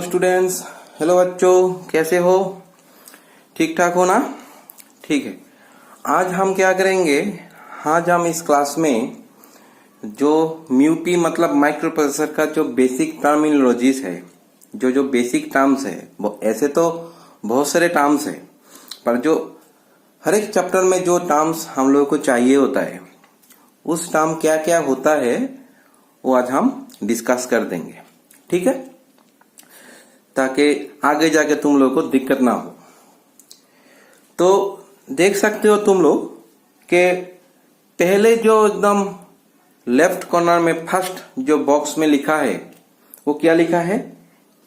Students, hello बच्चों, कैसे हो? ठीक ठाक हो ना? ठीक है। आज हम क्या करेंगे, आज हम इस क्लास में जो म्यूपी मतलब माइक्रो प्रोसेसर का जो बेसिक टर्मिनोलॉजीज है, जो बेसिक टर्म्स है, वो ऐसे तो बहुत सारे टर्म्स है, पर जो हर एक चैप्टर में जो टर्म्स हम लोगों को चाहिए होता है, उस टर्म क्या क्या होता है वो आज हम डिस्कस कर देंगे। ठीक है, ताकि आगे जाके तुम लोगों को दिक्कत ना हो। तो देख सकते हो तुम लोग कि पहले जो एकदम लेफ्ट कॉर्नर में फर्स्ट जो बॉक्स में लिखा है वो क्या लिखा है?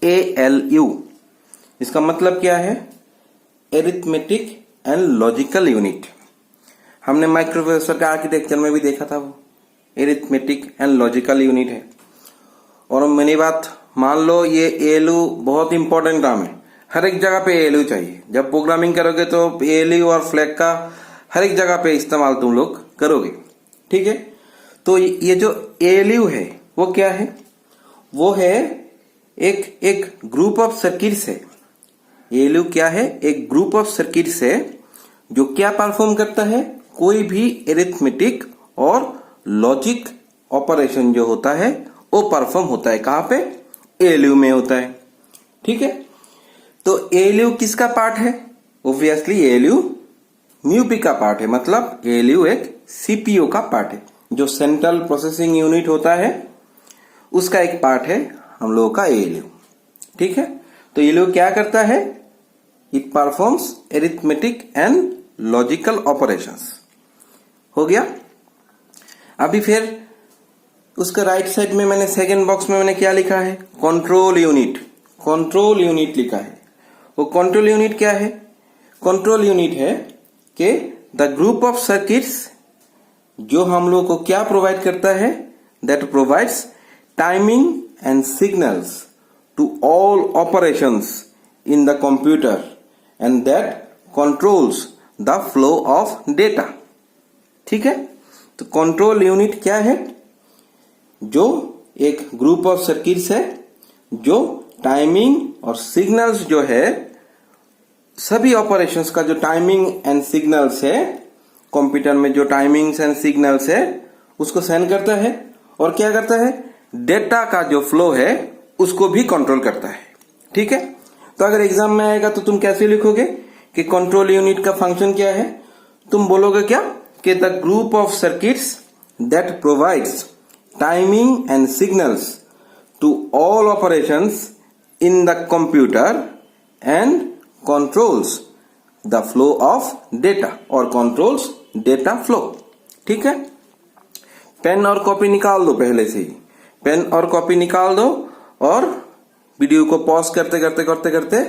ALU। इसका मतलब क्या है? Arithmetic and logical unit. हमने माइक्रोप्रोसेसर का आर्किटेक्चर में भी देखा था, वो एरिथमेटिक एंड लॉजिकल यूनिट है। और मेरी बात मान लो, ये ALU बहुत इंपॉर्टेंट टर्म है। हर एक जगह पे ALU चाहिए। जब प्रोग्रामिंग करोगे तो ALU और फ्लैग का हर एक जगह पे इस्तेमाल तुम लोग करोगे। ठीक है, तो ये जो ALU है वो क्या है? वो है एक ग्रुप ऑफ सर्किट्स है। ALU क्या है? एक ग्रुप ऑफ सर्किट्स है जो क्या परफॉर्म करता है? कोई भी एरिथमेटिक और लॉजिक ऑपरेशन जो होता है वो परफॉर्म होता है। कहां पे? ALU में होता है। ठीक है, तो ALU किसका पार्ट है? ऑब्वियसली ALU म्यूपी का पार्ट है। मतलब ALU एक CPU का पार्ट है, जो सेंट्रल प्रोसेसिंग यूनिट होता है उसका एक पार्ट है हम लोगों का ALU। ठीक है, तो ALU क्या करता है? It performs arithmetic and logical operations. हो गया। अभी फिर उसका राइट साइड में मैंने सेकंड बॉक्स में मैंने क्या लिखा है? Control unit. कंट्रोल यूनिट लिखा है। वो कंट्रोल यूनिट क्या है? कंट्रोल यूनिट है कि द ग्रुप ऑफ सर्किट्स जो हम लोग को क्या प्रोवाइड करता है? That provides timing and signals to all operations in the computer and that controls the flow of data. ठीक है, तो कंट्रोल यूनिट क्या है? जो एक ग्रुप ऑफ सर्किट्स है जो टाइमिंग और सिग्नल्स जो है, सभी ऑपरेशंस का जो टाइमिंग एंड सिग्नल्स है, कंप्यूटर में जो टाइमिंग्स एंड सिग्नल्स है उसको सेंड करता है। और क्या करता है? डेटा का जो फ्लो है उसको भी कंट्रोल करता है। ठीक है, तो अगर एग्जाम में आएगा तो तुम कैसे लिखोगे कि कंट्रोल यूनिट का फंक्शन क्या है? तुम बोलोगे क्या कि the group of circuits that provides timing and signals to all operations in the computer and controls the flow of data और controls data flow। ठीक है, पेन और कॉपी निकाल दो। पहले से ही पेन और कॉपी निकाल दो और वीडियो को पॉज करते करते करते करते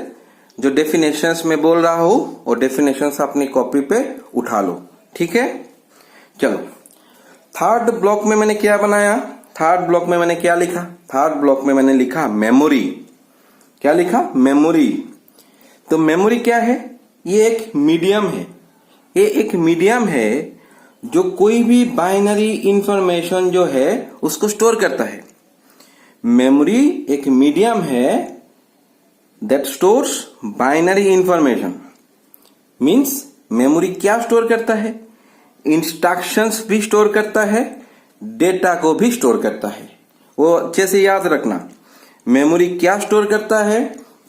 जो डेफिनेशंस में बोल रहा हूं वो डेफिनेशंस अपनी कॉपी पे उठा लो। ठीक है, चलो थर्ड ब्लॉक में मैंने क्या बनाया? थर्ड ब्लॉक में मैंने क्या लिखा? थर्ड ब्लॉक में मैंने लिखा मेमोरी। क्या लिखा? मेमोरी। तो मेमोरी क्या है? ये एक मीडियम है। ये एक मीडियम है जो कोई भी बाइनरी इंफॉर्मेशन जो है उसको स्टोर करता है। मेमोरी एक मीडियम है that stores binary information. Means memory क्या स्टोर करता है? इंस्ट्रक्शंस भी स्टोर करता है, डेटा को भी स्टोर करता है। वो अच्छे से याद रखना। मेमोरी क्या स्टोर करता है?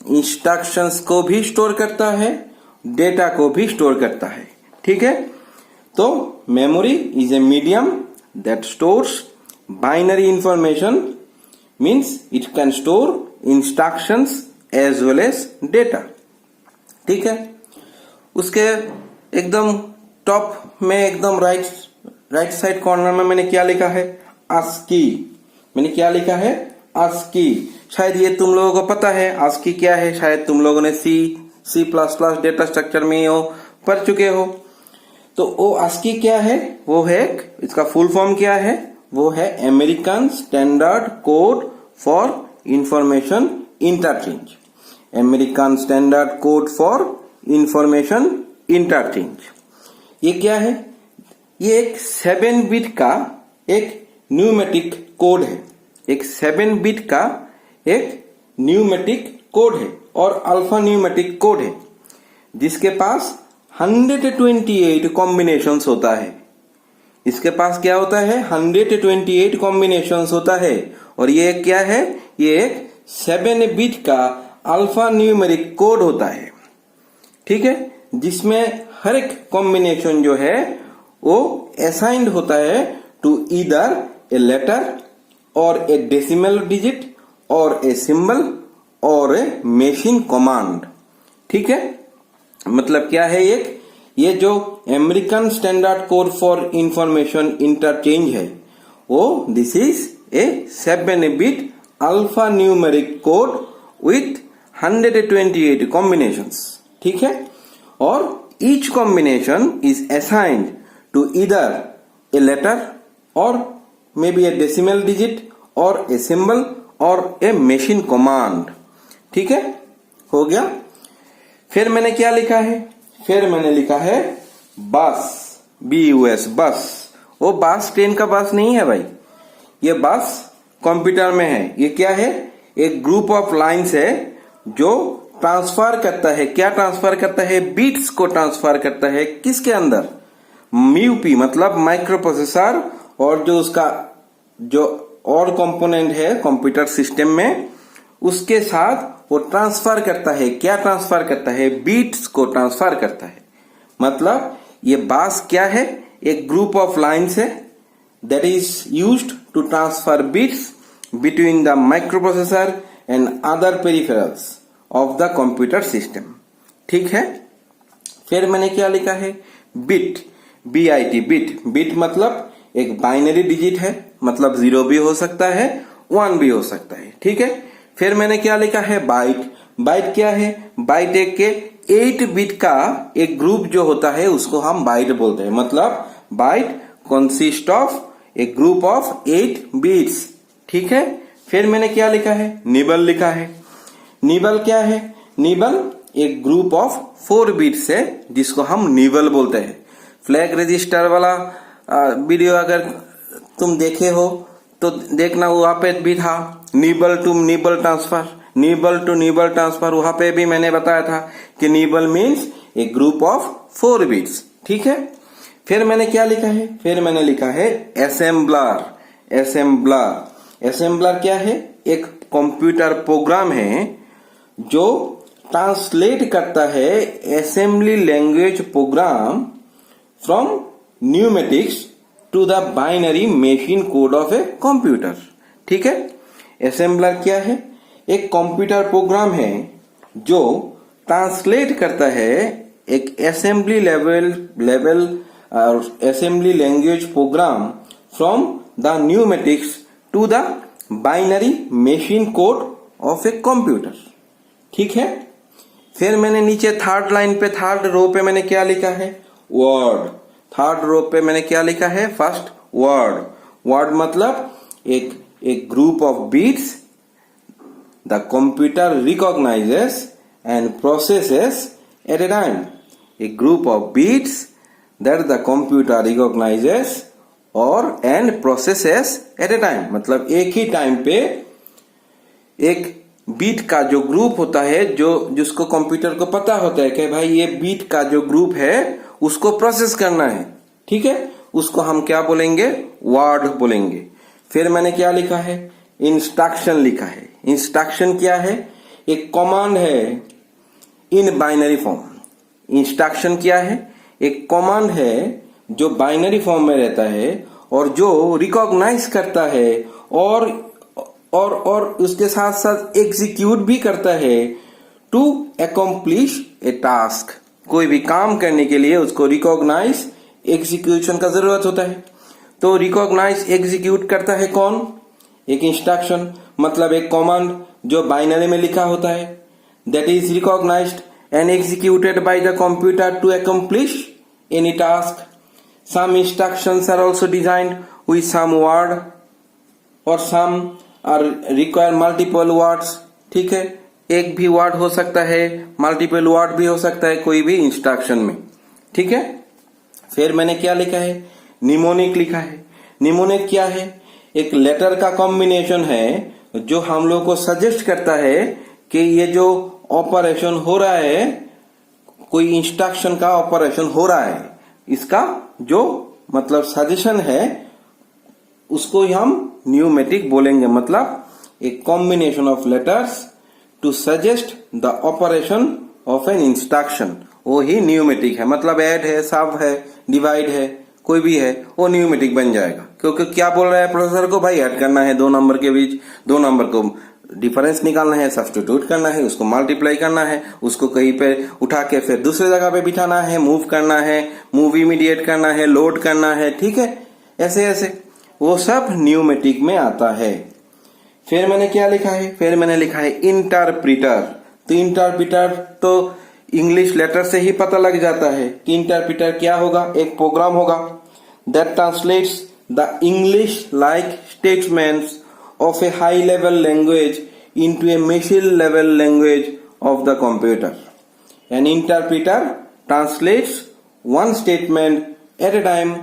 इंस्ट्रक्शंस को भी स्टोर करता है, डेटा को भी स्टोर करता है। ठीक है, तो memory is a medium that stores binary information. Means it can store instructions as well as data. ठीक है, उसके एकदम टॉप में एकदम राइट साइड कॉर्नर में मैंने क्या लिखा है? ASCII। मैंने क्या लिखा है? ASCII। शायद ये तुम लोगों को पता है ASCII क्या है। शायद तुम लोगों ने C++ डेटा स्ट्रक्चर में हो पढ़ चुके हो। तो वो ASCII क्या है? वो है, इसका फुल फॉर्म क्या है? वो है American standard code for information interchange. American standard code for information interchange. ये क्या है? ये एक 7 बिट का एक न्यूमेटिक कोड है। एक 7 बिट का एक न्यूमेटिक कोड है और अल्फा न्यूमेटिक कोड है, जिसके पास 128 कॉम्बिनेशंस होता है। इसके पास क्या होता है? 128 कॉम्बिनेशंस होता है। और ये क्या है? ये एक 7 बिट का अल्फा न्यूमेरिक कोड होता है, ठीक है, जिसमें हर एक कॉम्बिनेशन जो है वो असाइंड होता है टू ईदर ए लेटर और ए डेसिमल डिजिट और ए सिंबल और ए मशीन कमांड, ठीक है। मतलब क्या है? ये जो American standard code for information interchange है, वो this is a 7 bit alpha numeric code with 128 combinations, ठीक है। और each combination is assigned to either a letter और may be a decimal digit और ए सिंबल और ए मशीन कमांड, ठीक है। हो गया। फिर मैंने क्या लिखा है? फिर मैंने लिखा है बस, BUS, बस। वो बस ट्रेन का बस नहीं है भाई, ये बस कंप्यूटर में है। ये क्या है? एक ग्रुप ऑफ लाइंस है जो ट्रांसफर करता है। क्या ट्रांसफर करता है? बीट्स को ट्रांसफर करता है। किसके अंदर? MIUP मतलब माइक्रो प्रोसेसर, और जो उसका जो और कंपोनेंट है कंप्यूटर सिस्टम में, उसके साथ वो ट्रांसफर करता है। क्या ट्रांसफर करता है? बीट्स को ट्रांसफर करता है। मतलब ये बास क्या है? एक ग्रुप ऑफ लाइंस है that is used to transfer bits between the microprocessor and other peripherals of the computer system, ठीक है। फिर मैंने क्या लिखा है? Bit, BIT, bit. बिट मतलब एक बाइनरी डिजिट है, मतलब 0 भी हो सकता है, 1 भी हो सकता है, ठीक है। फिर मैंने क्या लिखा है? बाइट। बाइट क्या है? बाइट एक के 8 बिट का एक ग्रुप जो होता है उसको हम बाइट बोलते हैं। मतलब byte consist of a group of 8 bits, ठीक है। फिर मैंने क्या लिखा है? निबल लिखा है। निबल क्या है? निबल एक ग्रुप ऑफ 4 बिट्स है जिसको हम निबल बोलते हैं। फ्लैग रजिस्टर वाला वीडियो अगर तुम देखे हो तो देखना, वहां पे भी था nibble to nibble transfer, nibble to nibble transfer. वहां पे भी मैंने बताया था कि nibble means a group of 4 bits, ठीक है। फिर मैंने क्या लिखा है? फिर मैंने लिखा है असेंबलर। असेंबलर, असेंबलर क्या है? एक कंप्यूटर प्रोग्राम है जो ट्रांसलेट करता है assembly language program from mnemonics to the binary machine code of a computer, ठीक है। असेंबलर क्या है? एक कंप्यूटर प्रोग्राम है जो ट्रांसलेट करता है एक assembly level assembly language program from the mnemonics to the binary machine code of a computer, ठीक है। फिर मैंने नीचे थर्ड लाइन पे, थर्ड रो पे मैंने क्या लिखा है? वर्ड। थर्ड रो पे मैंने क्या लिखा है? First word. वर्ड मतलब एक group of bits the computer recognizes and processes at a time. A group of bits that the computer recognizes और and processes at a time. मतलब एक ही टाइम पे एक बीट का जो ग्रुप होता है, जो जिसको कंप्यूटर को पता होता है कि भाई ये बीट का जो ग्रुप है उसको प्रोसेस करना है, ठीक है, उसको हम क्या बोलेंगे? वर्ड बोलेंगे। फिर मैंने क्या लिखा है? इंस्ट्रक्शन लिखा है। इंस्ट्रक्शन क्या है? एक कमांड है इन बाइनरी फॉर्म। इंस्ट्रक्शन क्या है? एक कमांड है जो बाइनरी फॉर्म में रहता है और जो रिकॉग्नाइज करता है और उसके साथ साथ एग्जीक्यूट भी करता है टू अकम्प्लिश ए टास्क। कोई भी काम करने के लिए उसको रिकॉग्नाइज, एग्जीक्यूशन का जरूरत होता है। तो रिकॉग्नाइज, एग्जीक्यूट करता है कौन? एक इंस्ट्रक्शन, मतलब एक कमांड जो बाइनरी में लिखा होता है, that is recognised and executed by the computer to accomplish any task. Some instructions are also designed with some word or some are require multiple words, ठीक है। एक भी वर्ड हो सकता है, मल्टीपल वर्ड भी हो सकता है कोई भी इंस्ट्रक्शन में, ठीक है। फिर मैंने क्या लिखा है? निमोनिक लिखा है। निमोनिक क्या है? एक लेटर का कॉम्बिनेशन है जो हम लोग को सजेस्ट करता है कि ये जो ऑपरेशन हो रहा है, कोई इंस्ट्रक्शन का ऑपरेशन हो रहा है, इसका जो मतलब सजेशन है उसको हम न्यूमेटिक बोलेंगे। मतलब एक combination of letters to suggest the operation of an instruction, वो ही न्यूमेटिक है। मतलब ऐड है, सब है, डिवाइड है, कोई भी है, वो न्यूमेटिक बन जाएगा। क्योंकि क्या बोल रहा है प्रोफेसर को, भाई ऐड करना है दो नंबर के बीच, दो नंबर को डिफरेंस निकालना है, सब्स्टिट्यूट करना है, उसको मल्टीप्लाई करना है, उसको कहीं पे उठा के फिर दूसरे जगह पे बिठाना है, मूव करना है, मूव इमीडिएट करना है, लोड करना है, ठीक है, ऐसे ऐसे वो सब न्यूमेटिक में आता है। फिर मैंने क्या लिखा है, फिर मैंने लिखा है इंटरप्रीटर। तो इंटरप्रीटर तो इंग्लिश लेटर से ही पता लग जाता है कि इंटरप्रीटर क्या होगा, एक प्रोग्राम होगा that translates the English like statements of a high level language into a machine level language of the computer. An interpreter translates one statement at a time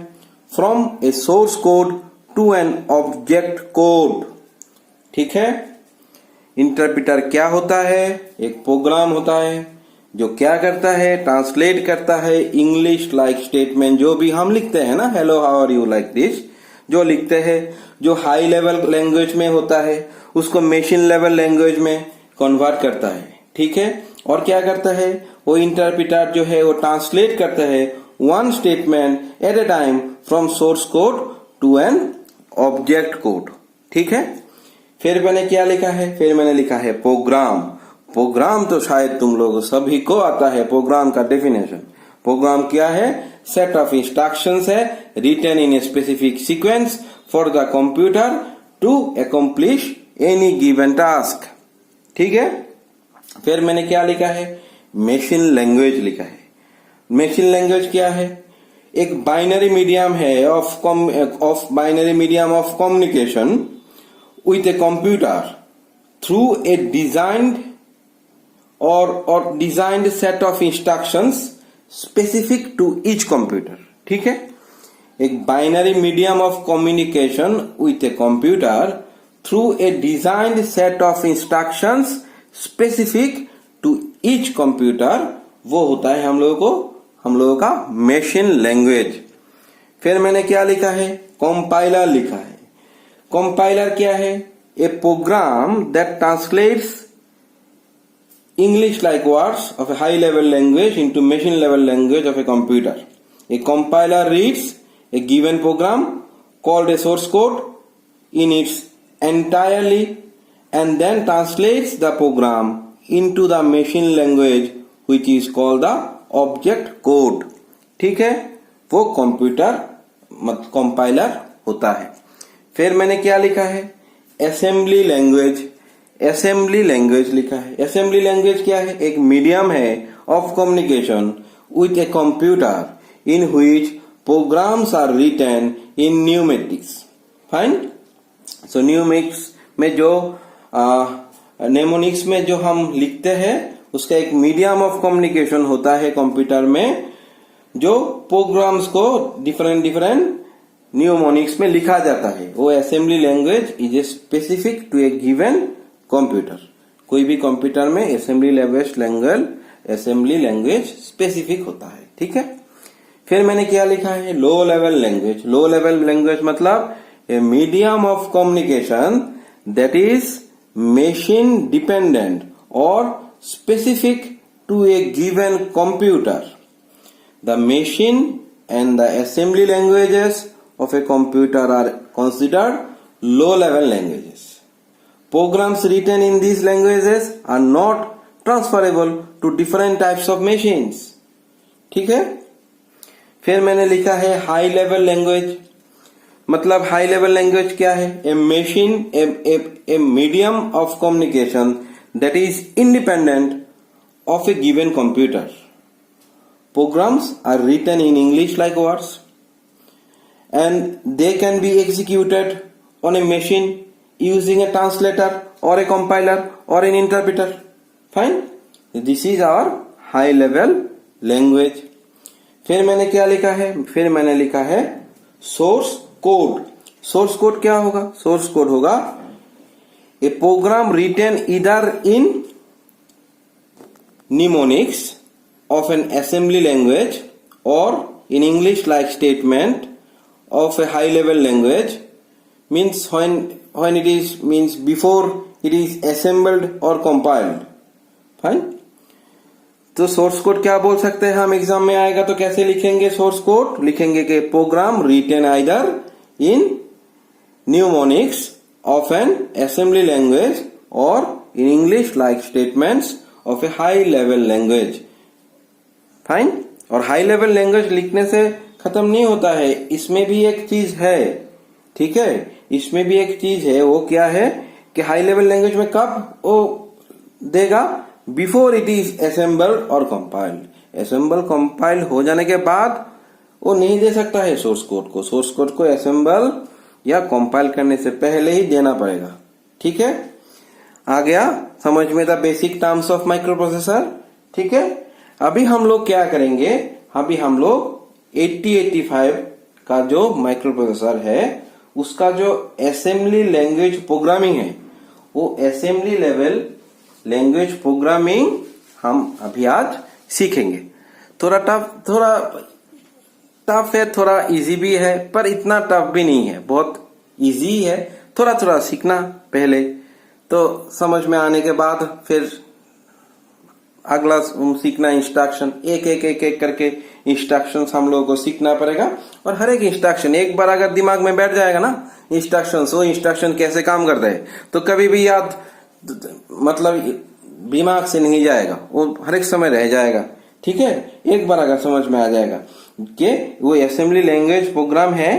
from a source code to an object code. ठीक है, interpreter क्या होता है, एक programme होता है जो क्या करता है, ट्रांसलेट करता है इंग्लिश लाइक स्टेटमेंट, जो भी हम लिखते हैं ना, hello how are you like this, जो लिखते हैं, जो हाई लेवल लैंग्वेज में होता है उसको मशीन लेवल लैंग्वेज में कन्वर्ट करता है। ठीक है, और क्या करता है वो इंटरप्रीटर जो है वो ट्रांसलेट करता है one statement at a time from source code to an object code. ठीक है, फिर मैंने क्या लिखा है, फिर मैंने लिखा है प्रोग्राम। प्रोग्राम तो शायद तुम लोग सभी को आता है, प्रोग्राम का डेफिनेशन। प्रोग्राम क्या है, सेट ऑफ इंस्ट्रक्शंस है written in a specific sequence for the computer to accomplish any given task. ठीक है, फिर मैंने क्या लिखा है, मशीन लैंग्वेज लिखा है। मशीन लैंग्वेज क्या है, एक बाइनरी मीडियम है of binary medium of communication with a computer through a designed or designed set of instructions specific to each computer. ठीक है, एक binary medium of communication with a computer through a designed set of instructions specific to each computer, वो होता है हम लोगों का machine language. फिर मैंने क्या लिखा है, कंपाइलर लिखा है। कंपाइलर क्या है, a program that translates English like words of a high level language into machine level language of a computer. A compiler reads a given program called a source code in its entirely and then translates the program into the machine language which is called the object code. ठीक है, वो computer compiler होता है। फिर मैंने क्या लिखा है, असेंबली लैंग्वेज। असेंबली लैंग्वेज लिखा है। असेंबली लैंग्वेज क्या है, एक मीडियम है of communication with a computer in which programs are written in numerics. Fine. So numerics में जो mnemonics में जो हम लिखते हैं उसका एक मीडियम ऑफ कम्युनिकेशन होता है कंप्यूटर में, जो प्रोग्राम्स को डिफरेंट न्यूमोनिक्स में लिखा जाता है। वो assembly language is a specific to a given computer. कोई भी कंप्यूटर में असेंबली लैंग्वेज स्पेसिफिक होता है। ठीक है, फिर मैंने क्या लिखा है, low level language. Low level language मतलब a medium of communication that is machine dependent और specific to a given computer. The machine and the assembly languages of a computer are considered low level languages. Programs written in these languages are not transferable to different types of machines. ठीक है, फिर मैंने लिखा है high level language. मतलब high level language क्या है, a machine a medium of communication that is independent of a given computer. Programs are written in English like words and they can be executed on a machine using a translator or a compiler or an interpreter. Fine? This is our high level language. फिर मैंने क्या लिखा है, फिर मैंने लिखा है source code. Source code क्या होगा, सोर्स कोड होगा ए प्रोग्राम रिटन इधर इन mnemonics of an assembly language or in English like statement of a high level language means when it is means before it is assembled or compiled. Fine. तो source code क्या बोल सकते हैं हम, exam में आएगा तो कैसे लिखेंगे सोर्स कोड, लिखेंगे कि program written either in mnemonics of an assembly language or in English like statements of a high level language. Fine. और हाई लेवल लैंग्वेज लिखने से खत्म नहीं होता है, इसमें भी एक चीज है. ठीक है, इसमें भी एक चीज है. वो क्या है कि हाई लेवल लैंग्वेज में कब वो देगा, बिफोर इट इज असेंबल्ड और कंपाइल्ड. असेंबल कंपाइल्ड हो जाने के बाद वो नहीं दे सकता है सोर्स कोड को. सोर्स कोड को असेंबल या कंपाइल करने से पहले ही देना पड़ेगा. ठीक है, आ गया समझ में the basic terms of micro processor. ठीक है, अभी हम लोग क्या करेंगे, अभी हम लोग 8085 का जो माइक्रो प्रोसेसर है उसका जो असेंबली लैंग्वेज प्रोग्रामिंग है, वो असेंबली लेवल लैंग्वेज प्रोग्रामिंग हम अभी आज सीखेंगे. थोड़ा टफ है, थोड़ा इजी भी है, पर इतना टफ भी नहीं है, बहुत इजी है. थोड़ा सीखना पहले, तो समझ में आने के बाद फिर अगला सीखना इंस्ट्रक्शन. एक करके इंस्ट्रक्शन हम लोगों को सीखना पड़ेगा. और हर एक इंस्ट्रक्शन एक बार अगर दिमाग में बैठ जाएगा ना, इंस्ट्रक्शन वो इंस्ट्रक्शन कैसे काम करता है, तो कभी भी याद मतलब दिमाग से नहीं जाएगा, वो हर एक समय रह जाएगा. ठीक है, एक बार अगर समझ में आ जाएगा कि वो असेंबली लैंग्वेज प्रोग्राम है,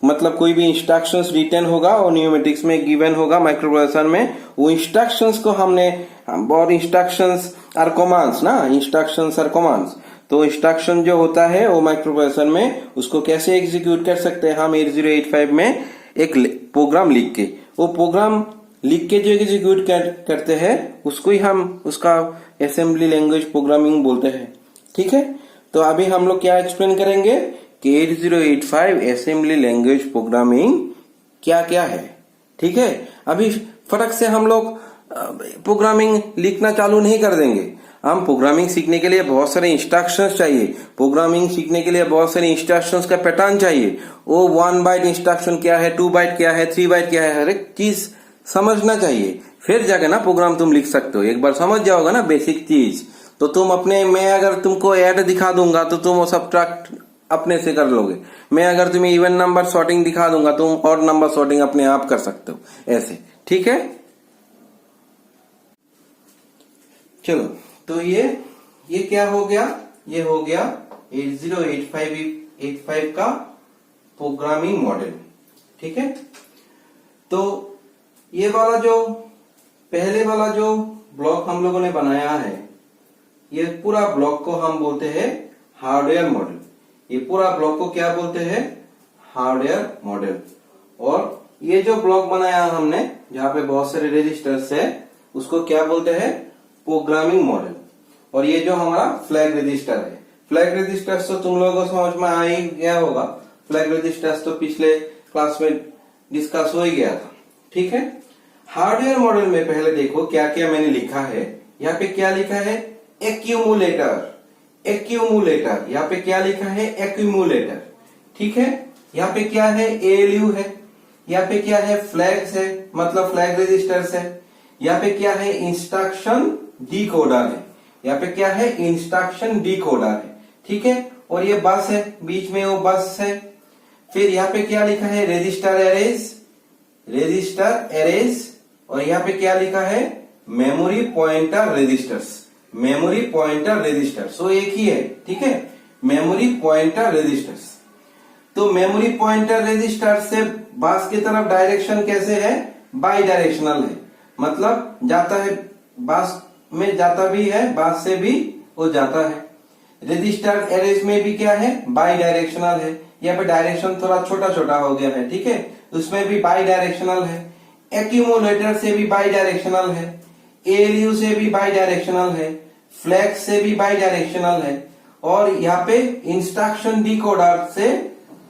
मतलब कोई भी इंस्ट्रक्शंस रिटर्न होगा और न्यूमेटिक्स में गिवन होगा माइक्रो प्रोसेसर में, वो इंस्ट्रक्शंस को हमने, और इंस्ट्रक्शंस आर कमांड्स ना, इंस्ट्रक्शंस आर कमांड्स. तो इंस्ट्रक्शन जो होता है वो माइक्रो प्रोसेसर में उसको कैसे एग्जीक्यूट कर सकते हैं हम 8085 में एक प्रोग्राम लिख के. वो प्रोग्राम लिख के जो एग्जीक्यूट करते हैं उसको ही हम उसका असेंबली लैंग्वेज प्रोग्रामिंग बोलते हैं. ठीक है, तो अभी हम लोग क्या एक्सप्लेन करेंगे कि 8085 असेंबली लैंग्वेज प्रोग्रामिंग क्या क्या है. ठीक है, अभी फटक से हम लोग प्रोग्रामिंग लिखना चालू नहीं कर देंगे. हम प्रोग्रामिंग सीखने के लिए बहुत सारे इंस्ट्रक्शंस चाहिए, प्रोग्रामिंग सीखने के लिए बहुत सारे इंस्ट्रक्शंस का पैटर्न चाहिए. वो 1 बाइट इंस्ट्रक्शन क्या है, 2 बाइट क्या है, 3 बाइट क्या है, हर एक चीज समझना चाहिए. फिर जाके ना प्रोग्राम तुम लिख सकते हो. एक बार समझ जाओगा ना बेसिक चीज, तो तुम अपने, मैं अगर तुमको ऐड दिखा दूंगा तो तुम वो सब्ट्रैक्ट अपने से कर लोगे. मैं अगर तुम्हें इवन नंबर सॉर्टिंग दिखा दूंगा, तुम और नंबर सॉर्टिंग अपने आप कर सकते हो ऐसे. ठीक है, चलो. तो ये क्या हो गया, ये हो गया 8085 का प्रोग्रामिंग मॉडल. ठीक है, तो ये वाला जो पहले वाला जो ब्लॉक हम लोगों ने बनाया है, ये पूरा ब्लॉक को हम बोलते हैं हार्डवेयर मॉडल. ये पूरा ब्लॉक को क्या बोलते हैं, हार्डवेयर मॉडल. और ये जो ब्लॉक बनाया हमने जहां पे बहुत सारे रजिस्टर्स है, उसको क्या बोलते हैं, प्रोग्रामिंग मॉडल. और ये जो हमारा फ्लैग रजिस्टर है, फ्लैग रजिस्टर्स तो तुम लोगों को समझ में आ ही गया होगा. फ्लैग रजिस्टर्स तो पिछले क्लास में डिस्कस हो ही गया था. ठीक है, हार्डवेयर मॉडल में पहले देखो क्या क्या मैंने लिखा है. यहाँ पे क्या लिखा है, एक्यूमुलेटर. एक्यूमुलेटर, यहाँ पे क्या लिखा है, एक्यूमुलेटर. ठीक है, यहाँ पे क्या है, एएलयू है. यहाँ पे क्या है, फ्लैग्स है, मतलब फ्लैग रजिस्टर्स है. यहाँ पे क्या है, इंस्ट्रक्शन डिकोडर है. यहाँ पे क्या है, इंस्ट्रक्शन डिकोडर है. ठीक है, और ये बस है, बीच में वो बस है. फिर यहाँ पे क्या लिखा है, रजिस्टर एरेज, रजिस्टर एरेज. और यहाँ पे क्या लिखा है, memory pointer registers, memory pointer registers. तो एक ही है. ठीक है, मेमोरी पॉइंटर रजिस्टर्स. तो मेमोरी पॉइंटर रजिस्टर से बस की तरफ डायरेक्शन कैसे है, बाई डायरेक्शनल है. मतलब जाता है, बस में जाता भी है, बस से भी वो जाता है. रजिस्टर एरेज में भी क्या है, बाई डायरेक्शनल है. यहाँ पे डायरेक्शन थोड़ा छोटा छोटा हो गया है. ठीक है, उसमें भी बाई डायरेक्शनल है. एक्यूमुलेटर से भी बाई डायरेक्शनल है. एएलयू से भी बाई डायरेक्शनल है. फ्लैग से भी बाई डायरेक्शनल है. और यहाँ पे इंस्ट्रक्शन डिकोडर से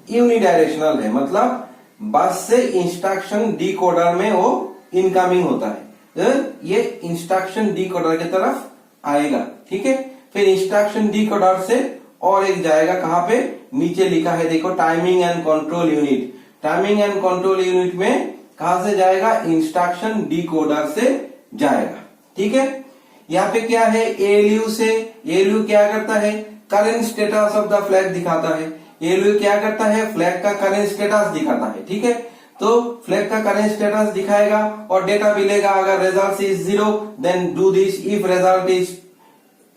यूनिडायरेक्शनल है. मतलब बस से इंस्ट्रक्शन डिकोडर में वो इनकमिंग होता है, तो ये इंस्ट्रक्शन डिकोडर की तरफ आएगा, ठीक है। फिर इंस्ट्रक्शन डिकोडर से और एक जाएगा कहाँ पे, नीचे लिखा है देखो timing and control unit. Timing and control unit में कहा से जाएगा, इंस्ट्रक्शन डिकोडर से जाएगा, ठीक है। यहाँ पे क्या है, एएलयू से, एएलयू क्या करता है, current status of the flag दिखाता है। एएलयू क्या करता है, फ्लैग का करंट स्टेटस दिखाता है, ठीक है। तो फ्लैग का करंट स्टेटस दिखाएगा और डेटा मिलेगा, अगर result is 0 then do this, if result is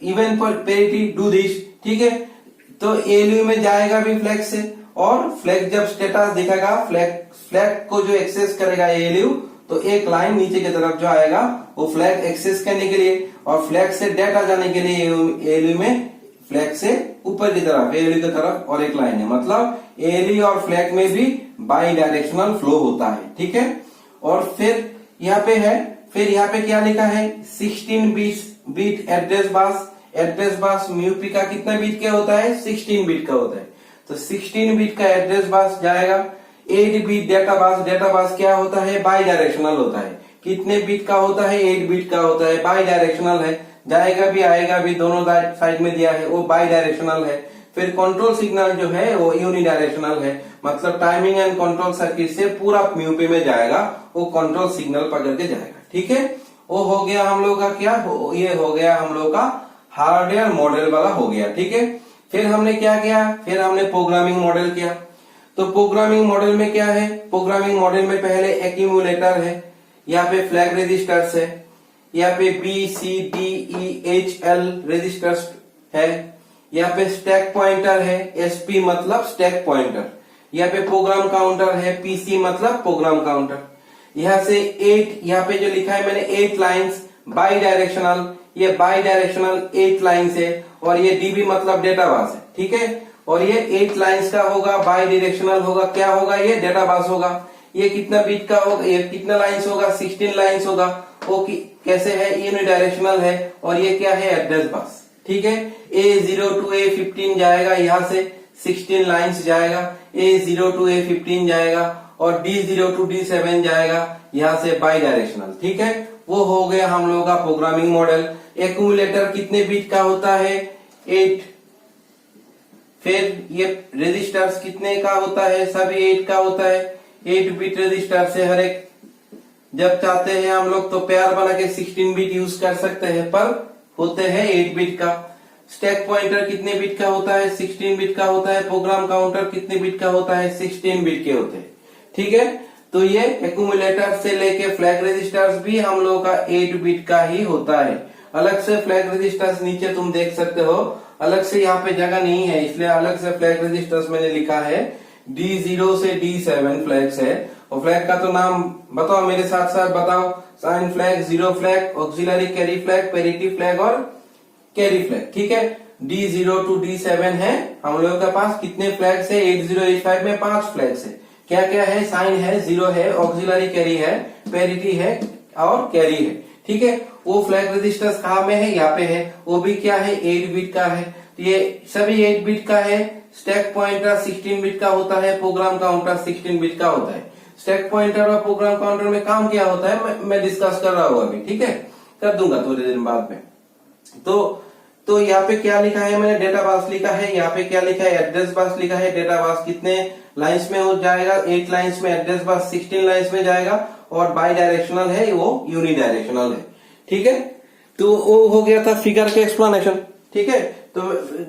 even parity do this, ठीक है। तो एएलयू में जाएगा भी फ्लैग से, और फ्लैग जब स्टेटस दिखाएगा, फ्लैग को जो एक्सेस करेगा एएलयू, तो एक लाइन नीचे की तरफ जो आएगा वो फ्लैग एक्सेस करने के लिए, और फ्लैग से डेटा जाने के लिए एएलयू में फ्लैग से ऊपर की तरफ, एएलयू की तरफ और एक लाइन है, मतलब एएलयू और फ्लैग में भी बाई डायरेक्शनल फ्लो होता है, ठीक है। और फिर यहाँ पे है, फिर यहाँ पे क्या लिखा है, 16 beat address bus. Address bus म्यूपी का कितना बीट का होता है, 16 बीट का होता है। तो 16 बीट का एड्रेस बस जाएगा। 8 beat data bus, data bus क्या होता है, बाई डायरेक्शनल होता है। कितने बीट का होता है, 8 बीट का होता है, बाई डायरेक्शनल है, जाएगा भी आएगा भी, दोनों साइड में दिया है, वो बाई डायरेक्शनल है। फिर कंट्रोल सिग्नल जो है वो यूनिडायरेक्शनल है, मतलब टाइमिंग एंड कंट्रोल सर्किट से पूरा म्यूपी में जाएगा, वो कंट्रोल सिग्नल पकड़ के जाएगा, ठीक है। वो हो गया हम लोग का क्या, ये हो गया हम लोग का हार्डवेयर मॉडल वाला हो गया, ठीक है। फिर हमने क्या किया, फिर हमने प्रोग्रामिंग मॉडल किया। तो प्रोग्रामिंग मॉडल में क्या है, प्रोग्रामिंग मॉडल में पहले एक्यूमुलेटर है, यहाँ पे फ्लैग रजिस्टर्स है, यहाँ पे BCDEHL रजिस्टर्स है, यहाँ पे स्टैक पॉइंटर है, SP मतलब स्टैक पॉइंटर, यहाँ पे प्रोग्राम काउंटर है, PC मतलब प्रोग्राम काउंटर। यहाँ से 8, यहाँ पे जो लिखा है मैंने 8 लाइंस बाई डायरेक्शनल, ये बाई डायरेक्शनल 8 लाइंस है, और ये DB मतलब डेटा बस है, ठीक है। और ये 8 लाइंस का होगा, बाई डायरेक्शनल होगा, क्या होगा, ये डेटा बस होगा। ये कितना बीट का होगा, ये कितना लाइंस होगा, 16 लाइंस होगा। वो कैसे है, यूनिडायरेक्शनल है, और ये क्या है, एड्रेस बस, ठीक है। A0 to A15 जाएगा, यहाँ से 16 लाइंस जाएगा, A0 to A15 जाएगा, और D0 to D7 जाएगा, यहाँ से बाई डायरेक्शनल, ठीक है। वो हो गया हम लोगों का प्रोग्रामिंग मॉडल। एक्यूमुलेटर कितने बीट का होता है, 8। फिर ये रजिस्टर्स कितने का होता है, सभी 8 का होता है। 8 बीट रजिस्टर से हर एक, जब चाहते हैं हम लोग तो पेयर बना के 16 बीट यूज कर सकते हैं, पर होते हैं 8 बीट का। स्टैक पॉइंटर कितने बीट का होता है, 16 बीट का होता है। प्रोग्राम काउंटर कितने बीट का होता है, 16 बीट के होते हैं, ठीक है। तो ये एक्यूमुलेटर से लेके फ्लैग रजिस्टर्स भी हम लोगों का 8 बीट का ही होता है। अलग से फ्लैग रजिस्टर्स नीचे तुम देख सकते हो, अलग से यहाँ पे जगह नहीं है, इसलिए अलग से फ्लैग रजिस्टर्स मैंने लिखा है। D0 से D7 फ्लैग्स है, और फ्लैग का तो नाम बताओ मेरे साथ साथ बताओ, sign flag, zero flag, auxiliary carry flag, parity flag और कैरी फ्लैग, ठीक है। D0 to D7 है हम लोगों के पास। कितने फ्लैग्स है, 8085 में 5 फ्लैग्स है। क्या क्या है, साइन है, जीरो है, ऑक्सिलरी कैरी है, पेरिटी है और कैरी है, ठीक है। वो फ्लैग रजिस्टर्स कहाँ में है, यहाँ पे है, वो भी क्या है, 8 बीट का है। ये सभी 8 बीट का है। स्टैक पॉइंटर 16 बीट का होता है, प्रोग्राम काउंटर 16 बीट का होता है। स्टैक पॉइंटर और प्रोग्राम काउंटर में काम क्या होता है मैं डिस्कस कर रहा हूँ अभी, ठीक है, कर दूंगा थोड़ी देर बाद में। तो यहाँ पे क्या लिखा है मैंने, डेटा बस लिखा है। यहाँ पे क्या लिखा है, एड्रेस बस लिखा है। डेटा बस कितने लाइंस में हो जाएगा, 8 लाइंस में। एड्रेस बस 16 लाइंस में जाएगा, और बाई डायरेक्शनल है, वो यूनिडायरेक्शनल है, ठीक है। तो वो हो गया था फिगर के एक्सप्लेनेशन, ठीक है। तो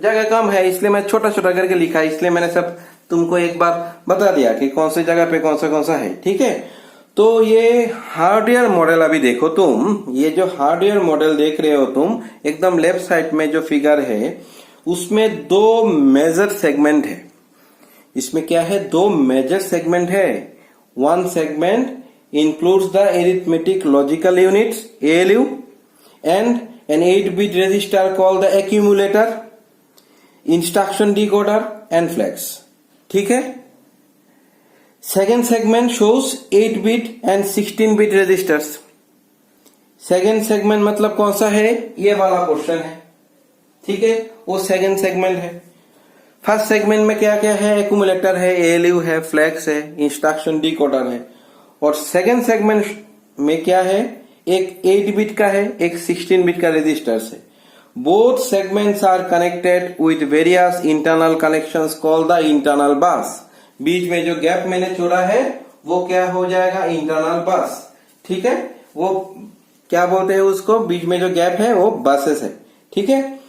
जगह कम है इसलिए मैं छोटा छोटा करके लिखा है, इसलिए मैंने सब तुमको एक बार बता दिया कि कौन सी जगह पे कौन सा है, ठीक है। तो ये हार्डवेयर मॉडल अभी देखो तुम, ये जो हार्डवेयर मॉडल देख रहे हो तुम, एकदम लेफ्ट साइड में जो फिगर है उसमें 2 मेजर सेगमेंट है। इसमें क्या है, 2 मेजर सेगमेंट है। One segment includes the arithmetic logical units ALU and an 8-bit register called the accumulator, instruction decoder and flags, ठीक है। Second segment shows 8-bit and 16-bit registers। Second segment मतलब कौन सा है, ये वाला पोर्शन है, ठीक है, वो सेकेंड सेगमेंट है। फर्स्ट सेगमेंट में क्या क्या है, एक्यूमुलेटर है, ALU है, फ्लैग्स है, इंस्ट्रक्शन डिकोडर है। और सेकेंड सेगमेंट में क्या है, एक 8 बिट का है, एक 16 बिट का रजिस्टर है। Both segments are connected with various internal connections called the internal bus. बीच में जो गैप मैंने छोड़ा है वो क्या हो जाएगा, इंटरनल बस। ठीक है, वो क्या बोलते हैं उसको, बीच में जो गैप है वो बसेस है। ठीक है,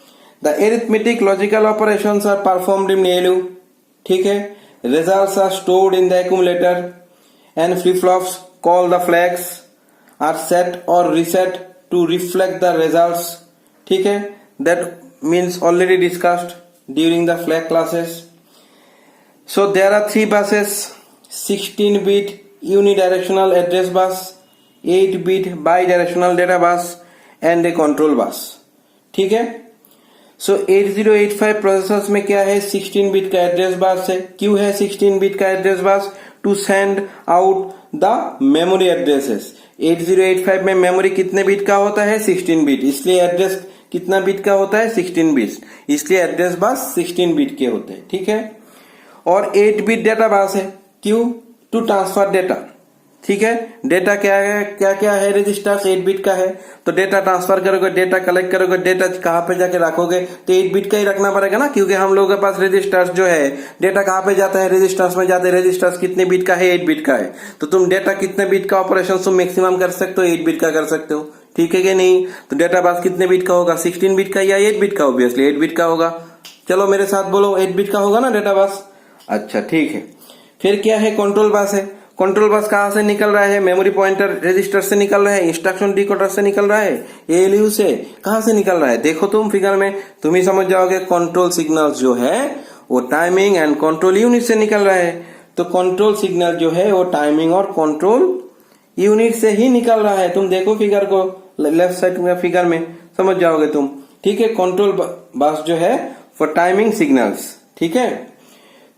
the arithmetic logical operations are performed in ALU। ठीक है, results are stored in the accumulator and flip flops called the flags are set or reset to reflect the results. ठीक है, that means already discussed during the flag classes. So there are 3 buses, 16-bit unidirectional address bus, 8-bit bidirectional data bus and a control bus। ठीक है, so 8085 processors में क्या है, 16-bit का address बस है। क्यों है 16-bit का address bus? To send out the memory addresses. 8085 में मेमोरी कितने बिट का होता है, 16 बिट, इसलिए एड्रेस कितना बिट का होता है, 16 बिट, इसलिए एड्रेस बस 16 बिट के होते हैं। ठीक है, और 8 बिट डेटा बस है। क्यों? To transfer data. ठीक है, डेटा क्या है, क्या क्या है, रजिस्टर्स 8 बिट का है, तो डेटा ट्रांसफर करोगे, डेटा कलेक्ट करोगे, डेटा कहाँ पे जाके रखोगे, तो 8 बिट का ही रखना पड़ेगा ना, क्योंकि हम लोगों के पास रजिस्टर्स जो है, डेटा कहाँ पे जाता है, रजिस्टर्स में जाते हैं। रजिस्टर्स कितने बिट का है, 8 बिट का है, तो तुम डेटा कितने बिट का ऑपरेशन तुम मैक्सिमम कर सकते हो, 8 बिट का कर सकते हो। ठीक है कि नहीं? तो डेटा बस कितने बिट का होगा, 16 बिट का या 8 बिट का? ऑब्वियसली 8 बिट का होगा। चलो मेरे साथ बोलो, 8 बिट का होगा ना डेटा बस। अच्छा ठीक है, फिर क्या है, कंट्रोल बस है। कंट्रोल बस कहां से निकल रहा है, मेमोरी पॉइंटर रजिस्टर से निकल रहा है, इंस्ट्रक्शन डिकोडर से निकल रहा है, ALU से, कहां से निकल रहा है? देखो तुम फिगर में, तुम ही समझ जाओगे। कंट्रोल सिग्नल जो है वो टाइमिंग एंड कंट्रोल यूनिट से निकल रहा है, तो कंट्रोल सिग्नल जो है वो टाइमिंग और कंट्रोल यूनिट से ही निकल रहा है। तुम देखो फिगर को, लेफ्ट साइड में फिगर में समझ जाओगे तुम। ठीक है, कंट्रोल बस जो है फॉर टाइमिंग सिग्नल्स। ठीक है,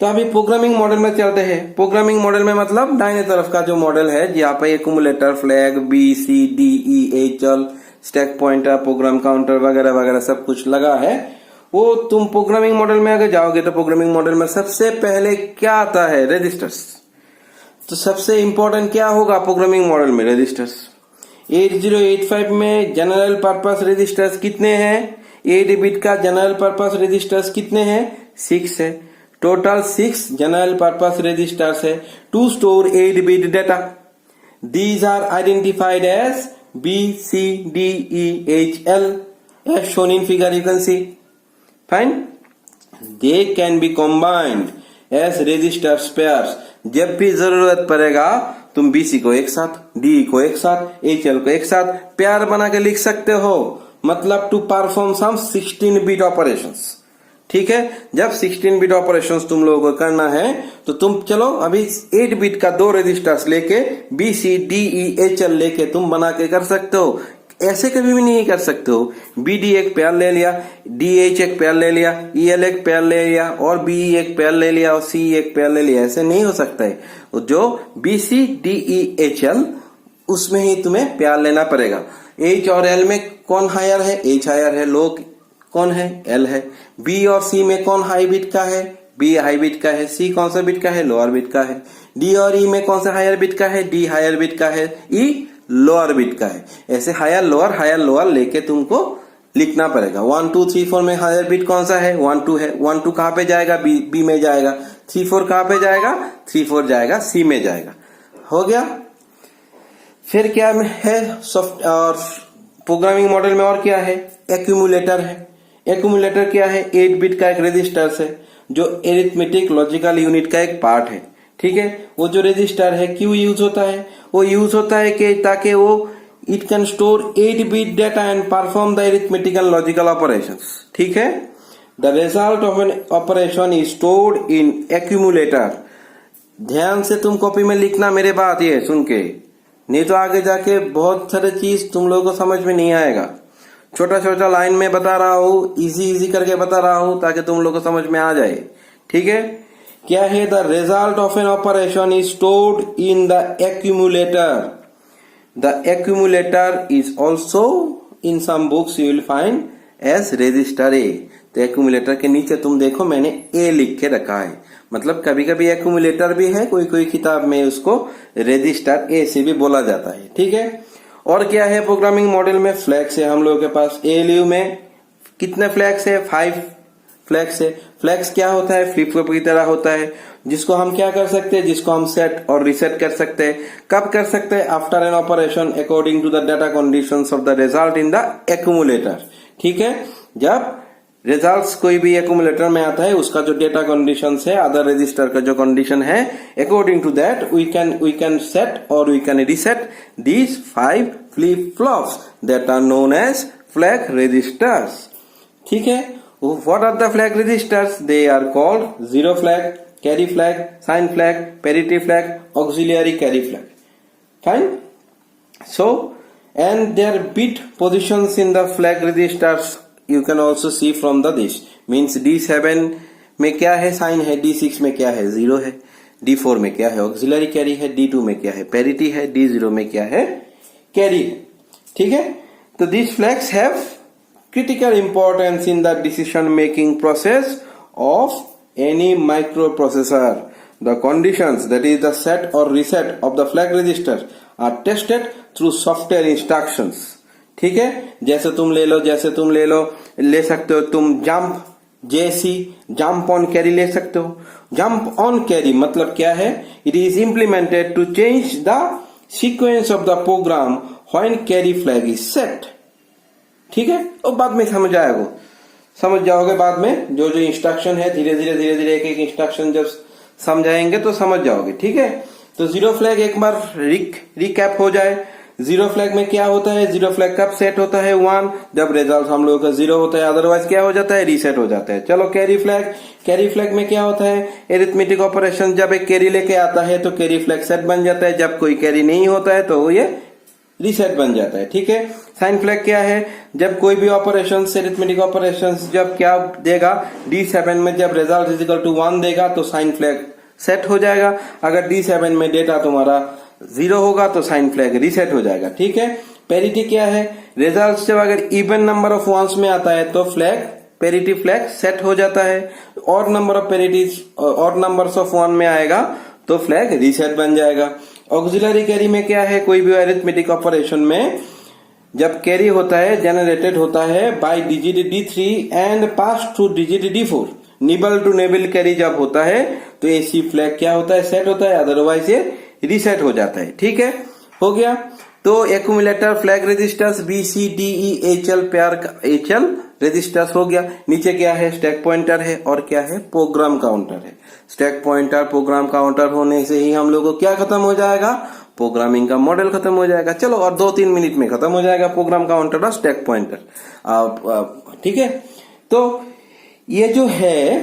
तो अभी प्रोग्रामिंग मॉडल में चलते हैं। प्रोग्रामिंग मॉडल में मतलब दाहिने तरफ का जो मॉडल है, जहाँ पे accumulator, flag, BCDEHL, stack pointer, program counter वगैरह वगैरह सब कुछ लगा है, वो तुम प्रोग्रामिंग मॉडल में अगर जाओगे तो प्रोग्रामिंग मॉडल में सबसे पहले क्या आता है, रजिस्टर्स। तो सबसे इंपॉर्टेंट क्या होगा प्रोग्रामिंग मॉडल में, रजिस्टर्स। 8085 में जनरल पर्पस रजिस्टर्स कितने हैं, 8 बिट का जनरल पर्पस रजिस्टर्स कितने हैं, 6 है। टोटल 6 जनरल पर्पस रजिस्टर्स है to store 8 bit data. These are identified as BCDEHL as shown in figure, you can see. Fine. They can be combined as register pairs. जब भी जरूरत पड़ेगा तुम BC को एक साथ, DE को एक साथ, HL को एक साथ प्यार बना के लिख सकते हो, मतलब to perform some 16 bit operations. ठीक है, जब 16 बिट ऑपरेशंस तुम लोगों को करना है तो तुम चलो अभी 8 बिट का 2 रजिस्टर्स लेके BCDEHL लेके तुम बना के कर सकते हो। ऐसे कभी भी नहीं कर सकते हो, BD एक पेयर ले लिया, DH एक पेयर ले लिया, EL एक पेयर ले लिया और BE एक पेयर ले लिया और CE एक पेयर ले लिया, ऐसे नहीं हो सकता है। जो BCDEHL उसमें ही तुम्हें पेयर लेना पड़ेगा। H और L में कौन हायर है, H हायर है, लो कौन है, L है। B और C में कौन हाई बिट का है, B हाई बिट का है, C कौन सा बिट का है, लोअर बिट का है। D और E में कौन सा हायर बिट का है, D हायर बिट का है, E लोअर बिट का है। ऐसे हायर लोअर लेके तुमको लिखना पड़ेगा। 1 2 3 4 में हायर बिट कौन सा है, 1 2 है। 1 2 कहां पे जाएगा, B में जाएगा। 3 4 कहां पे जाएगा, 3 4 जाएगा C में जाएगा। हो गया। फिर क्या है सॉफ्ट और प्रोग्रामिंग मॉडल में, और क्या है, एक्यूमुलेटर है। एक्यूमुलेटर क्या है, 8 बिट का एक रजिस्टर है जो एरिथमेटिक लॉजिकल यूनिट का एक पार्ट है। ठीक है, वो जो रजिस्टर है क्यों यूज होता है, वो यूज होता है कि ताकि वो it can store 8 bit data and perform the arithmetical logical operations. ठीक है, the result of an operation is stored in accumulator. ध्यान से तुम कॉपी में लिखना मेरे बात ये सुन के, नहीं तो आगे जाके बहुत सारे चीज तुम लोगों को समझ में नहीं आएगा। छोटा छोटा लाइन में बता रहा हूँ, इजी करके बता रहा हूँ ताकि तुम लोग को समझ में आ जाए। ठीक है, क्या है, the result of an operation is stored in the accumulator. The accumulator is also in some books you will find as register A. तो एक्यूमुलेटर के नीचे तुम देखो मैंने ए लिख के रखा है, मतलब कभी कभी एक्यूमुलेटर भी है, कोई किताब में उसको रजिस्टर ए से भी बोला जाता है। ठीक है, और क्या है प्रोग्रामिंग मॉडल में, फ्लैग्स है हम लोगों के पास। ALU में कितने फ्लैग्स है? 5 फ्लैग्स है। फ्लैग्स क्या होता है? फ्लिप फ्लॉप की तरह होता है, जिसको हम क्या कर सकते हैं? जिसको हम सेट और रीसेट कर सकते हैं। कब कर सकते हैं? After an operation according to the data conditions of the result in the accumulator. ठीक है, जब रिजल्ट्स कोई भी एक्यूमुलेटर में आता है, उसका जो डेटा कंडीशन है, अदर रजिस्टर का जो कंडीशन है, according to that we can set or we can reset these 5 flip flops that are known as flag registers. ठीक है, what are the flag registers? They are called zero flag, carry flag, sign flag, parity flag, auxiliary carry flag. Fine. So and their bit positions in the flag registers you can also see from the this means D7 में क्या है? Sign है। D6 में क्या है? 0 है। D4 में क्या है? ऑक्सिलरी कैरी है। D2 में क्या है? पैरिटी है। D0 में क्या है? कैरी है। ठीक है, तो these flags have critical importance in the decision making process of any microprocessor. The conditions, that is the set or reset of the flag register, are tested through software instructions. ठीक है, जैसे तुम ले सकते हो तुम jump JC, jump on carry ले सकते हो। जंप ऑन कैरी मतलब क्या है? It is implemented to change the sequence of the program when carry flag is set. ठीक है, और बाद में समझ जाओगे बाद में जो इंस्ट्रक्शन है। धीरे धीरे एक इंस्ट्रक्शन जब समझाएंगे तो समझ जाओगे। ठीक है, तो जीरो फ्लैग एक बार रिकैप हो जाए। जीरो फ्लैग में क्या होता है? जीरो फ्लैग कब सेट होता है? 1, जब रिजल्ट हम लोगों का 0 होता है, अदरवाइज क्या हो जाता है? रीसेट हो जाता है। चलो कैरी फ्लैग में क्या होता है? एरिथमेटिक ऑपरेशन, जब एक कैरी लेके आता है तो कैरी फ्लैग सेट बन जाता है, जब कोई कैरी नहीं होता है तो ये रीसेट बन जाता है। ठीक है, साइन फ्लैग क्या है? जब कोई भी ऑपरेशन, एरिथमेटिक ऑपरेशन जब क्या देगा? D7 में जब रिजल्ट इज इक्वल टू 1 देगा तो साइन फ्लैग सेट हो जाएगा। अगर D7 में डेटा तुम्हारा 0 होगा तो साइन फ्लैग रीसेट हो जाएगा। ठीक है, पैरिटी क्या है? रिजल्ट जब अगर इवन नंबर ऑफ वंस में आता है तो पैरिटी फ्लैग सेट हो जाता है। और नंबर ऑफ पैरिटीज और नंबर्स ऑफ 1 में आएगा तो फ्लैग रीसेट बन जाएगा। ऑक्सिलरी कैरी में क्या है? कोई भी अरिथमेटिक ऑपरेशन में जब कैरी होता है, जनरेटेड होता है by digit D3 and pass through digit D4, nibble to nibble carry जब होता है तो AC फ्लैग क्या होता है? सेट होता है, अदरवाइज ये रीसेट हो जाता है। ठीक है, हो गया। तो accumulator flag registers BCDE pair का HL रजिस्टर्स हो गया। नीचे क्या है? स्टैक पॉइंटर है और क्या है? प्रोग्राम काउंटर है। स्टैक पॉइंटर प्रोग्राम काउंटर होने से ही हम लोगों को क्या खत्म हो जाएगा? प्रोग्रामिंग का मॉडल खत्म हो जाएगा। चलो, और 2-3 मिनट में खत्म हो जाएगा प्रोग्राम काउंटर और स्टैक पॉइंटर। ठीक है, तो ये जो है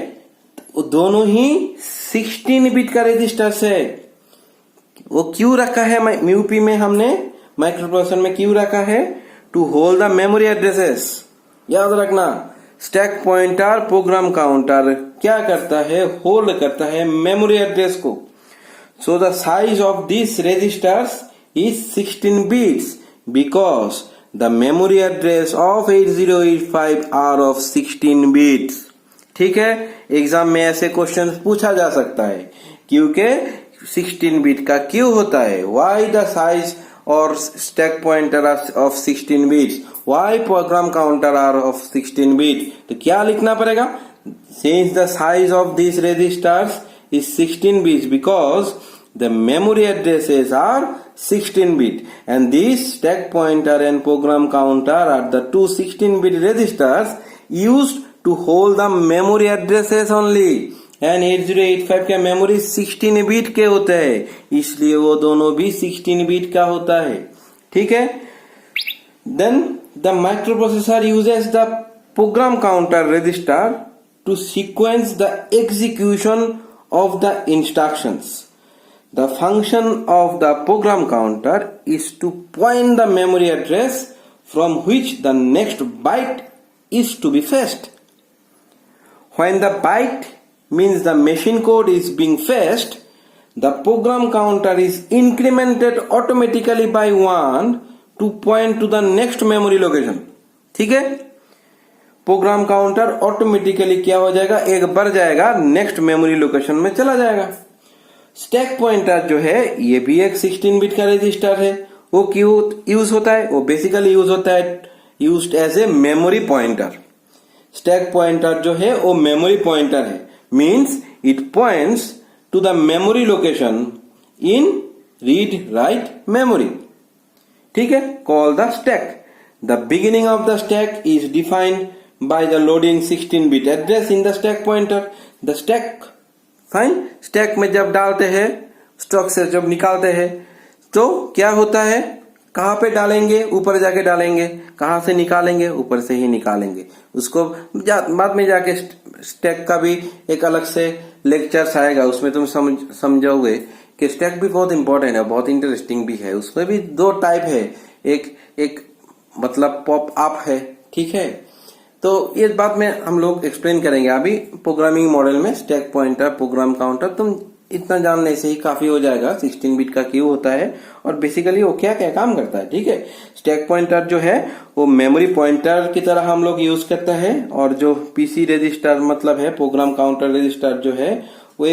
दोनों ही 16 बिट का रजिस्टर्स है। वो क्यों रखा है म्यूपी में? हमने माइक्रोप्रोसेसर में क्यों रखा है? To hold the memory addresses. याद रखना, स्टैक पॉइंटर प्रोग्राम काउंटर क्या करता है? होल्ड करता है मेमोरी एड्रेस को। So the size of this registers is 16 bits because the memory address of 8085 are of 16 bits. ठीक है, एग्जाम में ऐसे क्वेश्चन पूछा जा सकता है क्योंकि 16 बिट का क्यों होता है? वाई द साइज और stack pointer of 16 bits, why program counter are of 16 bit. तो क्या लिखना पड़ेगा? Since the size of this registers is 16 bits because the memory addresses are 16 bit and this stack pointer and program counter are the two 16-bit registers used to hold the memory addresses only। And 8085 का memory 16 bit के होते हैं, इसलिए वो दोनों भी 16 bit का होता है। ठीक है, then the microprocessor uses the program counter register to sequence the execution of the instructions. The function of the program counter is to point the memory address from which the next byte is to be fetched. When the byte means the machine code is being fetched, the program counter is incremented automatically by 1 to point to the next memory location. ठीक है, program counter automatically क्या हो जाएगा? एक बढ़ जाएगा, next memory location में चला जाएगा। स्टैक पॉइंटर जो है ये भी एक 16 बिट का रजिस्टर है। वो क्यों यूज होता है? वो बेसिकली यूज होता है used as a memory pointer. Stack pointer जो है वो मेमोरी पॉइंटर है, means it points to the memory location in read write memory. ठीक है, call the stack. The beginning of the stack is defined by the loading 16-bit address in the stack pointer. The stack, fine, stack में जब डालते हैं, stock से जब निकालते हैं तो क्या होता है, कहाँ पे डालेंगे, ऊपर जाके डालेंगे, कहाँ से निकालेंगे, ऊपर से ही निकालेंगे उसको। बाद में जाके स्टैक का भी एक अलग से लेक्चर्स आएगा, उसमें तुम समझोगे कि स्टैक भी बहुत इंपॉर्टेंट है, बहुत इंटरेस्टिंग भी है। उसमें भी दो टाइप है, एक मतलब पॉप अप है, ठीक है। तो ये बात में हम लोग एक्सप्लेन करेंगे। अभी प्रोग्रामिंग मॉडल में स्टैक पॉइंटर, प्रोग्राम काउंटर, तुम इतना जानने से ही काफी हो जाएगा 16 बिट का क्यों होता है और बेसिकली वो क्या क्या काम करता है। ठीक है, स्टैक पॉइंटर जो है वो मेमोरी पॉइंटर की तरह हम लोग यूज करते हैं, और जो पीसी रजिस्टर मतलब है प्रोग्राम काउंटर रजिस्टर जो है वो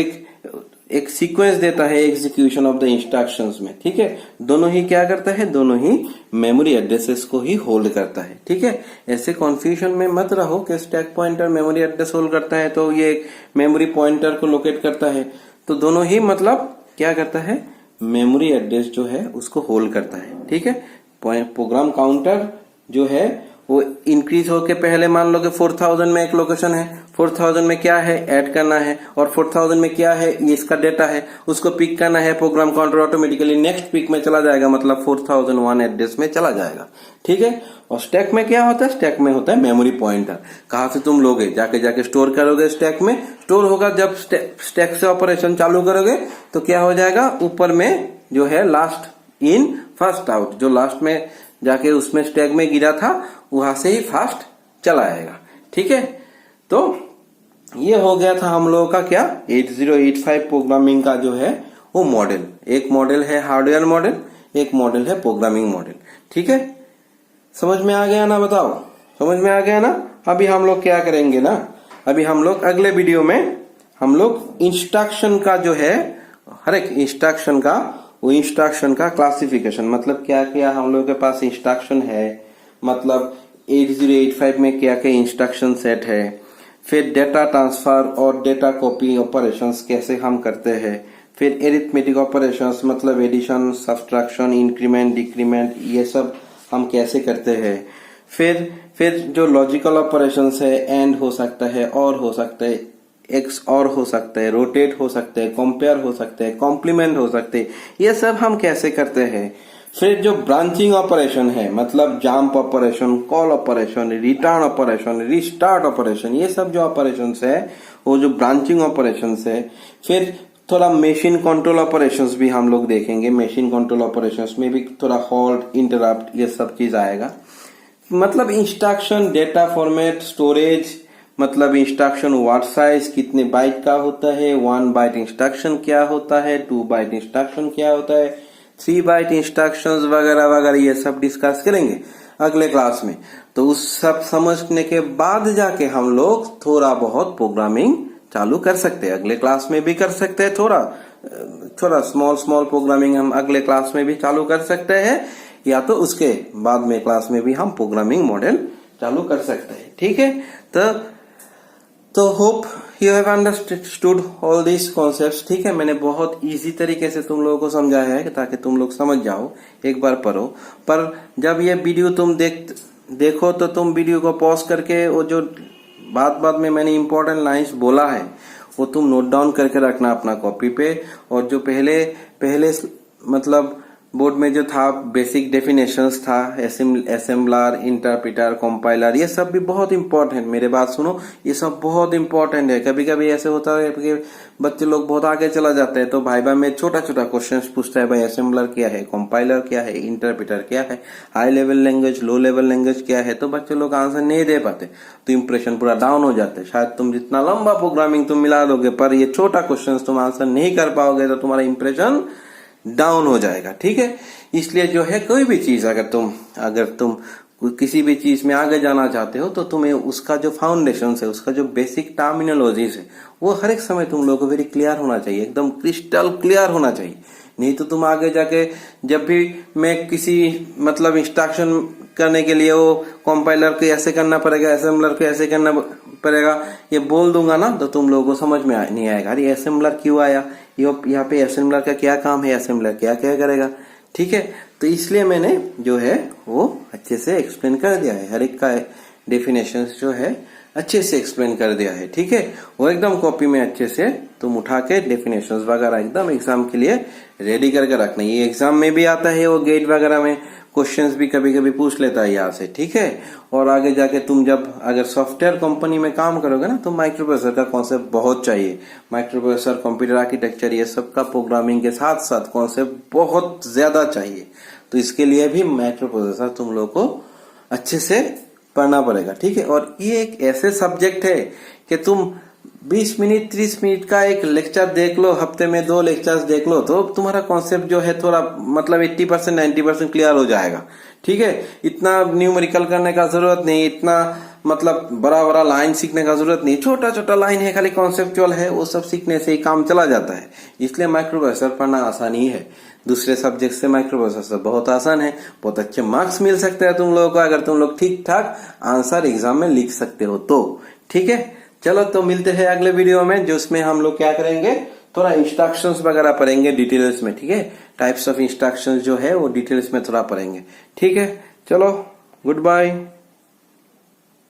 एक सीक्वेंस देता है एग्जीक्यूशन ऑफ द इंस्ट्रक्शंस में। ठीक है, दोनों ही क्या करता है, दोनों ही मेमोरी एड्रेसेस को ही होल्ड करता है। ठीक है, ऐसे कंफ्यूजन में मत रहो कि stack pointer memory address hold करता है तो ये मेमोरी पॉइंटर को लोकेट करता है, तो दोनों ही मतलब क्या करता है, मेमोरी एड्रेस जो है उसको होल्ड करता है। ठीक है, प्रोग्राम काउंटर जो है वो इंक्रीज होके पहले मान लो कि 4000 में एक लोकेशन है, 4000 में क्या है, ऐड करना है, और 4000 में क्या है, ये इसका डेटा है, उसको पिक करना है। Program counter automatically next pick में चला जाएगा, मतलब 4001 एड्रेस में चला जाएगा। ठीक है, और स्टैक में क्या होता है, स्टैक में होता है मेमोरी पॉइंटर। कहाँ से तुम लोगे, जाके स्टोर करोगे, स्टैक में स्टोर होगा। जब स्टैक से ऑपरेशन चालू करोगे तो क्या हो जाएगा, ऊपर में जो है लास्ट इन फर्स्ट आउट, जो लास्ट में जाके उसमें स्टैक में गिरा था वहां से ही फास्ट चला आएगा। ठीक है, तो ये हो गया था हम लोगों का क्या, 8085 प्रोग्रामिंग का जो है वो मॉडल। एक मॉडल है हार्डवेयर मॉडल, एक मॉडल है प्रोग्रामिंग मॉडल। ठीक है, समझ में आ गया ना, बताओ, समझ में आ गया ना। अभी हम लोग क्या करेंगे ना, अभी हम लोग अगले वीडियो में हम लोग इंस्ट्रक्शन का जो है, हर एक इंस्ट्रक्शन का, वो इंस्ट्रक्शन का क्लासिफिकेशन, मतलब क्या क्या हम लोगों के पास इंस्ट्रक्शन है, मतलब 8085 में क्या क्या इंस्ट्रक्शन सेट है, फिर डेटा ट्रांसफर और डेटा कॉपी ऑपरेशंस कैसे हम करते हैं, फिर एरिथमेटिक ऑपरेशंस मतलब एडिशन, सब्ट्रैक्शन, इंक्रीमेंट, डिक्रीमेंट, ये सब हम कैसे करते हैं। फिर जो लॉजिकल ऑपरेशंस है, एंड हो सकता है, और हो सकता है, एक्स और हो सकते हैं, रोटेट हो सकते हैं, कंपेयर हो सकते हैं, कॉम्प्लीमेंट हो सकते हैं, ये सब हम कैसे करते हैं। फिर जो ब्रांचिंग ऑपरेशन है, मतलब jump operation, call operation, return operation, restart operation, ये सब जो ऑपरेशन है वो जो ब्रांचिंग ऑपरेशन है। फिर थोड़ा मशीन कंट्रोल ऑपरेशंस भी हम लोग देखेंगे। मशीन कंट्रोल ऑपरेशंस में भी थोड़ा होल्ड, इंटरप्ट, ये सब चीज आएगा। मतलब इंस्ट्रक्शन, डेटा फॉर्मेट, स्टोरेज, मतलब इंस्ट्रक्शन वर्ड साइज कितने बाइट का होता है, 1 बाइट इंस्ट्रक्शन क्या होता है, 2 बाइट इंस्ट्रक्शन क्या होता है, 3 बाइट इंस्ट्रक्शंस वगैरह वगैरह, ये सब डिस्कस करेंगे अगले क्लास में। तो उस सब समझने के बाद जाके हम लोग थोड़ा बहुत प्रोग्रामिंग चालू कर सकते हैं। अगले क्लास में भी कर सकते हैं, थोड़ा स्मॉल प्रोग्रामिंग हम अगले क्लास में भी चालू कर सकते हैं, या तो उसके बाद में क्लास में भी हम प्रोग्रामिंग मॉडल चालू कर सकते हैं। ठीक है, तो hope you have understood all this concepts. ठीक है, मैंने बहुत इजी तरीके से तुम लोगों को समझाया है ताकि तुम लोग समझ जाओ, एक बार पढ़ो। पर जब ये वीडियो तुम देखो तो तुम वीडियो को पॉज करके वो जो बात में मैंने इंपॉर्टेंट लाइंस बोला है वो तुम नोट डाउन करके रखना अपना कॉपी पे। और जो पहले मतलब बोर्ड में जो था बेसिक डेफिनेशंस था, असेंबलर, इंटरप्रेटर, कंपाइलर, ये सब भी बहुत इंपॉर्टेंट। मेरे बात सुनो, ये सब बहुत इंपॉर्टेंट है। कभी कभी ऐसे होता है कि बच्चे लोग बहुत आगे चला जाते हैं तो भाईबा में छोटा क्वेश्चन पूछता है, भाई असेंबलर क्या है, कंपाइलर क्या है, इंटरप्रेटर क्या है, high level language, low level language क्या है, तो बच्चे लोग आंसर नहीं दे पाते, तो इंप्रेशन पूरा डाउन हो जाता है। शायद तुम जितना लंबा प्रोग्रामिंग तुम मिला दोगे पर ये छोटा क्वेश्चन तुम आंसर नहीं कर पाओगे तो तुम्हारा इंप्रेशन डाउन हो जाएगा। ठीक है, इसलिए जो है कोई भी चीज अगर तुम किसी भी चीज में आगे जाना चाहते हो तो तुम्हें उसका जो फाउंडेशन है, उसका जो बेसिक टर्मिनोलॉजीज है, वो हर एक समय तुम लोगों को वेरी क्लियर होना चाहिए, एकदम क्रिस्टल क्लियर होना चाहिए। नहीं तो तुम आगे जाके जब भी मैं किसी मतलब इंस्ट्रक्शन करने के लिए वो कंपाइलर को ऐसे करना पड़ेगा, असेंबलर को ऐसे करना पड़ेगा, ये बोल दूंगा ना तो तुम लोगों को समझ में नहीं आएगा। अरे असेंबलर क्यों आया, यहाँ पे असेंबलर का क्या काम है, असेंबलर क्या क्या करेगा। ठीक है, तो इसलिए मैंने जो है वो अच्छे से एक्सप्लेन कर दिया है, हर एक का डेफिनेशन जो है अच्छे से एक्सप्लेन कर दिया है। ठीक है, वो एकदम कॉपी में अच्छे से तुम उठा के डेफिनेशंस वगैरह एकदम एग्जाम के लिए रेडी करके रखना। ये एग्जाम में भी आता है, वो गेट वगैरह में क्वेश्चंस भी कभी कभी पूछ लेता है यहाँ से। ठीक है, और आगे जाके तुम जब अगर सॉफ्टवेयर कंपनी में काम करोगे ना तो माइक्रो प्रोसेसर का कॉन्सेप्ट बहुत चाहिए। माइक्रो प्रोसेसर, कंप्यूटर आर्किटेक्चर, ये सब का प्रोग्रामिंग के साथ साथ कॉन्सेप्ट बहुत ज्यादा चाहिए। तो इसके लिए भी माइक्रो प्रोसेसर तुम लोग को अच्छे से पढ़ना पड़ेगा। ठीक है, और ये एक ऐसे सब्जेक्ट है कि तुम 20 मिनट 30 मिनट का एक लेक्चर देख लो, हफ्ते में 2 लेक्चर्स देख लो तो तुम्हारा कॉन्सेप्ट जो है थोड़ा मतलब 80% 90% क्लियर हो जाएगा। ठीक है, इतना न्यूमेरिकल करने का जरूरत नहीं, इतना मतलब बड़ा बड़ा लाइन सीखने का जरूरत नहीं, छोटा छोटा लाइन है, खाली कॉन्सेप्चुअल है, वो सब सीखने से ही काम चला जाता है। इसलिए माइक्रो प्रोसेसर पढ़ना आसान ही है। दूसरे सब्जेक्ट से माइक्रो प्रोसेसर बहुत आसान है, बहुत अच्छे मार्क्स मिल सकते हैं तुम लोगों को अगर तुम लोग ठीक ठाक आंसर एग्जाम में लिख सकते हो तो। ठीक है, चलो तो मिलते हैं अगले वीडियो में, जो उसमें हम लोग क्या करेंगे, थोड़ा इंस्ट्रक्शंस वगैरह पढ़ेंगे डिटेल्स में। ठीक है, टाइप्स ऑफ इंस्ट्रक्शंस जो है वो डिटेल्स में थोड़ा पढ़ेंगे। ठीक है, चलो गुड बाय।